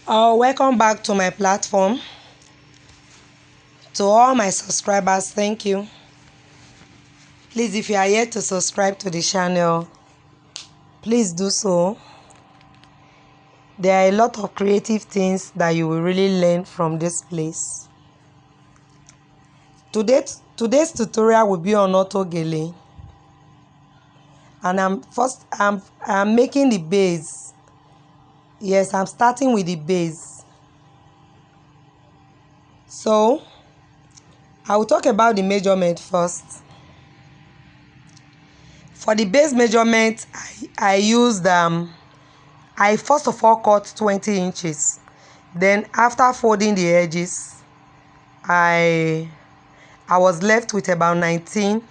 Welcome back to my platform. To all my subscribers, thank you. Please, if you are yet to subscribe to the channel, please do so. There are a lot of creative things that you will really learn from this place. Today's tutorial will be on auto gele, and I'm making the base. Yes, I'm starting with the base. So I will talk about the measurement first. For the base measurement, I used I first of all cut 20 inches. Then after folding the edges, I was left with about 19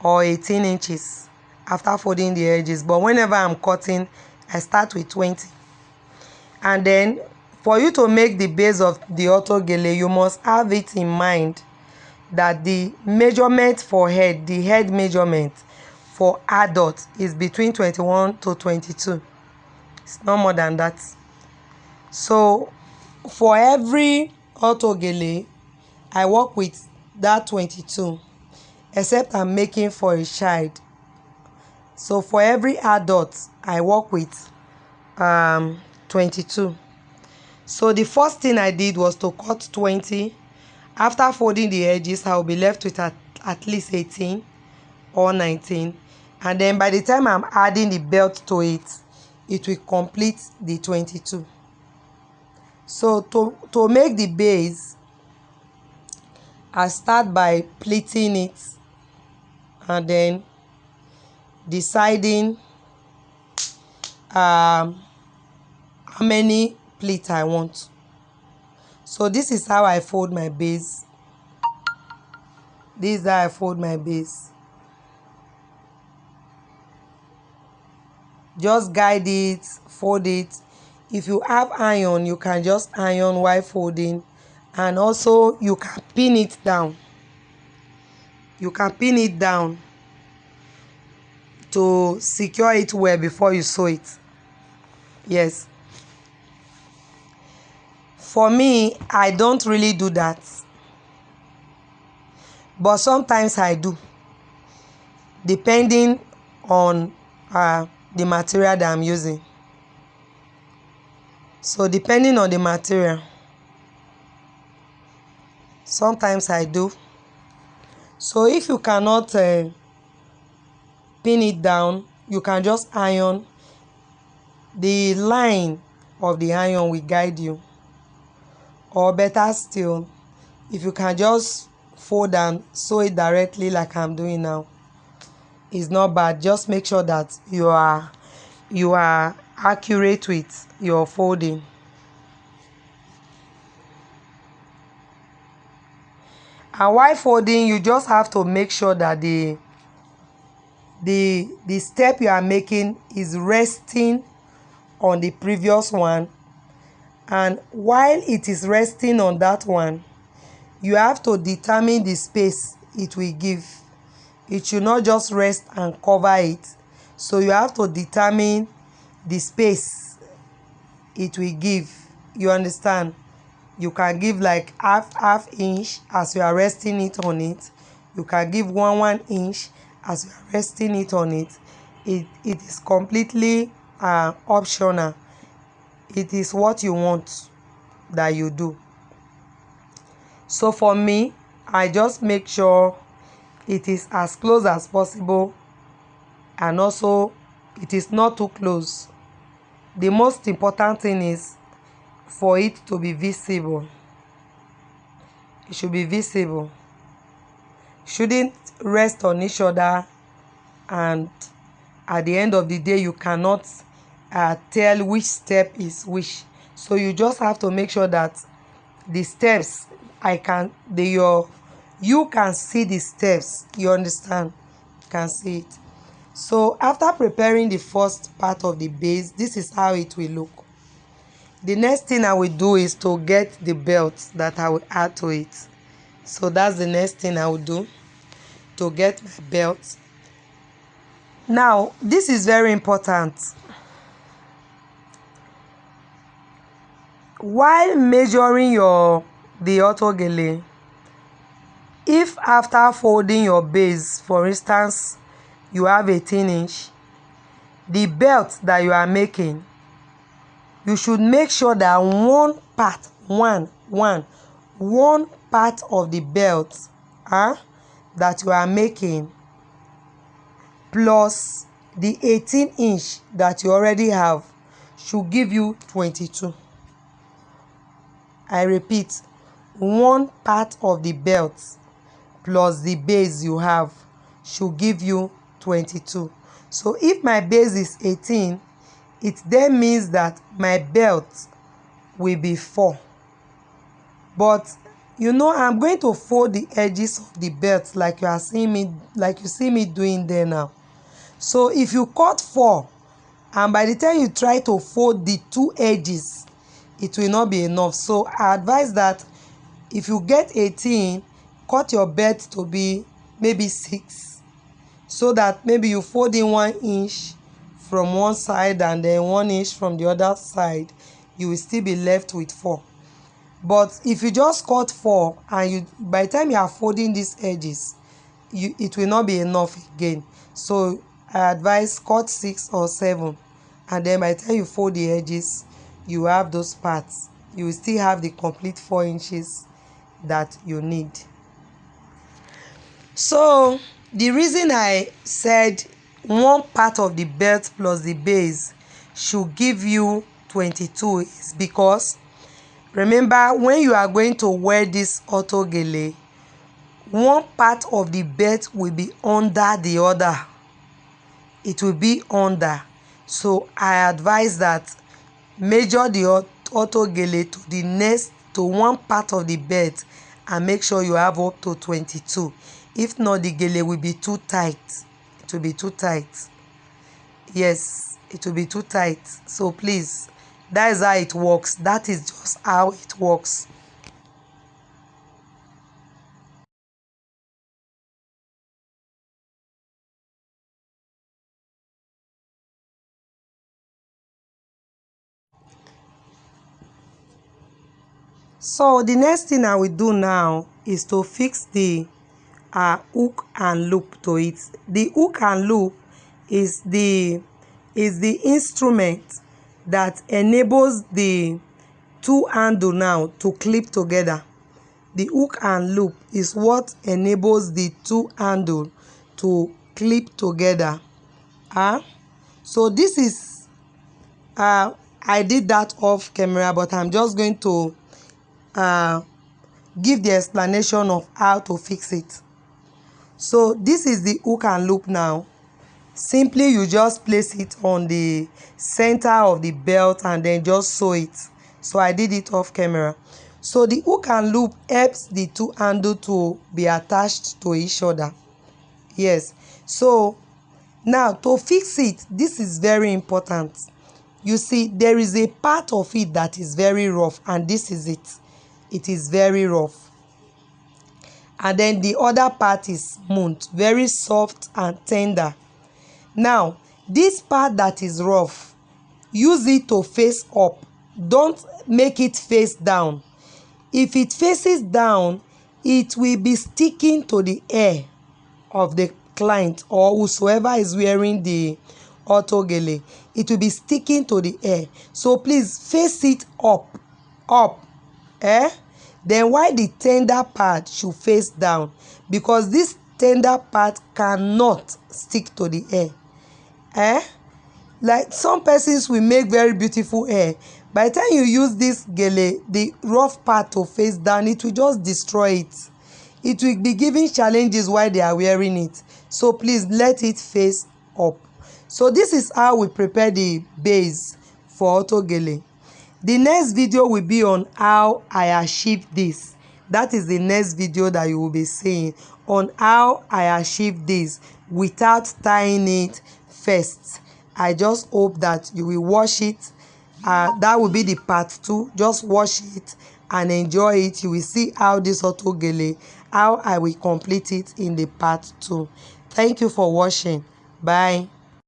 or 18 inches after folding the edges. But whenever I'm cutting, I start with 20. And then for you to make the base of the auto gele, you must have it in mind that the measurement for head, the head measurement for adult is between 21 to 22. It's not more than that. So for every auto gele, I work with that 22, except I'm making for a child. So for every adult, I work with 22. So the first thing I did was to cut 20. After folding the edges, I will be left with at least 18 or 19. And then by the time I'm adding the belt to it, it will complete the 22. So to make the base, I start by pleating it and then deciding how many pleats I want. So this is how I fold my base. This is how I fold my base. Just guide it, fold it. If you have iron, you can just iron while folding, and also you can pin it down. You can pin it down to secure it well before you sew it. Yes. For me, I don't really do that, but sometimes I do, depending on the material that I'm using. So depending on the material, sometimes I do. So if you cannot pin it down, you can just iron. The line of the iron will guide you. Or better still, if you can just fold and sew it directly like I'm doing now, it's not bad. Just make sure that you are accurate with your folding. And while folding, you just have to make sure that the step you are making is resting on the previous one, and while it is resting on that one, you have to determine the space it will give. It should not just rest and cover it. So you have to determine the space it will give. You understand? You can give like half inch as you are resting it on it. You can give 1 inch as you are resting it on it. It is completely optional. It is what you want that you do. So for me, I just make sure it is as close as possible, and also it is not too close. The most important thing is for it to be visible. It should be visible. Shouldn't rest on each other, and at the end of the day you cannot tell which step is which. So you just have to make sure that the steps you can see the steps. You understand? You can see it. So after preparing the first part of the base, this is how it will look. The next thing I will do is to get the belt that I will add to it. So that's the next thing I will do, to get my belt. Now this is very important. while measuring the auto gele, if after folding your base, for instance, you have 18 inch, the belt that you are making, you should make sure that one part of the belt that you are making plus the 18 inch that you already have should give you 22. I repeat, one part of the belt plus the base you have should give you 22. So if my base is 18, it then means that my belt will be 4. But you know, I'm going to fold the edges of the belt like you see me doing there now. So if you cut 4 and by the time you try to fold the 2 edges, it will not be enough. So I advise that if you get 18, cut your belt to be maybe 6, so that maybe you fold in 1 inch from one side and then 1 inch from the other side, you will still be left with 4. But if you just cut 4 and by the time you are folding these edges, it will not be enough again. So I advise cut 6 or 7, and then by the time you fold the edges, you have those parts. You will still have the complete 4 inches that you need. So the reason I said one part of the belt plus the base should give you 22 is because, remember, when you are going to wear this auto gele, one part of the belt will be under the other. It will be under. So I advise that measure the auto gele to one part of the belt and make sure you have up to 22. If not, the gele will be too tight. It will be too tight. Yes, it will be too tight. So please, that is how it works. That is just how it works. So the next thing I will do now is to fix the hook and loop to it. The hook and loop is the instrument that enables the 2 handle now to clip together. The hook and loop is what enables the 2 handle to clip together. So this is I did that off camera, but I'm just going to give the explanation of how to fix it. So this is the hook and loop now. Simply you just place it on the center of the belt and then just sew it. So I did it off camera. So the hook and loop helps the 2 handle to be attached to each other. Yes. So now to fix it, this is very important. You see, there is a part of it that is very rough, and this is it. It is very rough. And then the other part is smooth, very soft and tender. Now, this part that is rough, use it to face up. Don't make it face down. If it faces down, it will be sticking to the hair of the client or whosoever is wearing the auto gele. It will be sticking to the hair. So please face it up. Then while the tender part should face down, because this tender part cannot stick to the hair. Like some persons will make very beautiful hair. By the time you use this gele, the rough part to face down, it will just destroy it. It will be giving challenges while they are wearing it. So please let it face up. So this is how we prepare the base for auto gele. The next video will be on how I achieve this. That is the next video that you will be seeing, on how I achieve this without tying it first. I just hope that you will watch it. That will be the part 2. Just watch it and enjoy it. You will see how this auto gele, how I will complete it in the part 2. Thank you for watching. Bye.